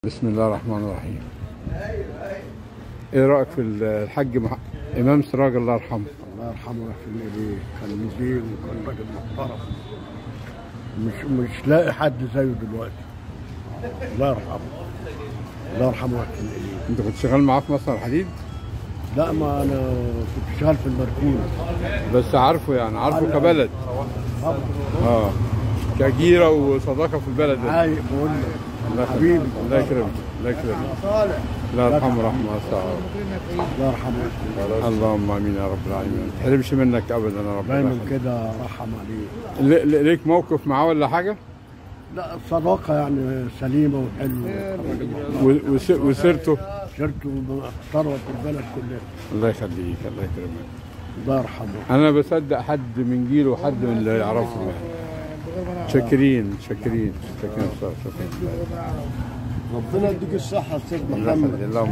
بسم الله الرحمن الرحيم. ايه رايك في الحاج امام سراج الله يرحمه؟ الله يرحمه ويحسن اليه، كان نزيه وكان راجل محترم، مش لاقي حد زيه دلوقتي. الله يرحمه، الله يرحمه ويحسن اليه. انت كنت شغال معاه في مصنع الحديد؟ لا، ما انا كنت شغال في المركون. بس عارفه، يعني عارفه كبلد. كجيره وصداقه في البلد. عايق بقول لك حبيبي، الله يكرمك، الله يكرمك. الله يرحمه رحمه واسعه. الله يرحمه. اللهم امين يا رب العالمين. ما تحرمش منك ابدا يا رب. دايما كده رحم عليه. ليك موقف معاه ولا حاجه؟ لا، الصداقه يعني سليمه وحلوه. وسيرته ثروه البلد كلها. الله يخليك، الله يكرمك. الله يرحمه. انا بصدق حد من جيله وحد من اللي يعرفه يعني. شاكرين شاكرين شاكرين. ربنا يديك الصحه يا استاذ محمد.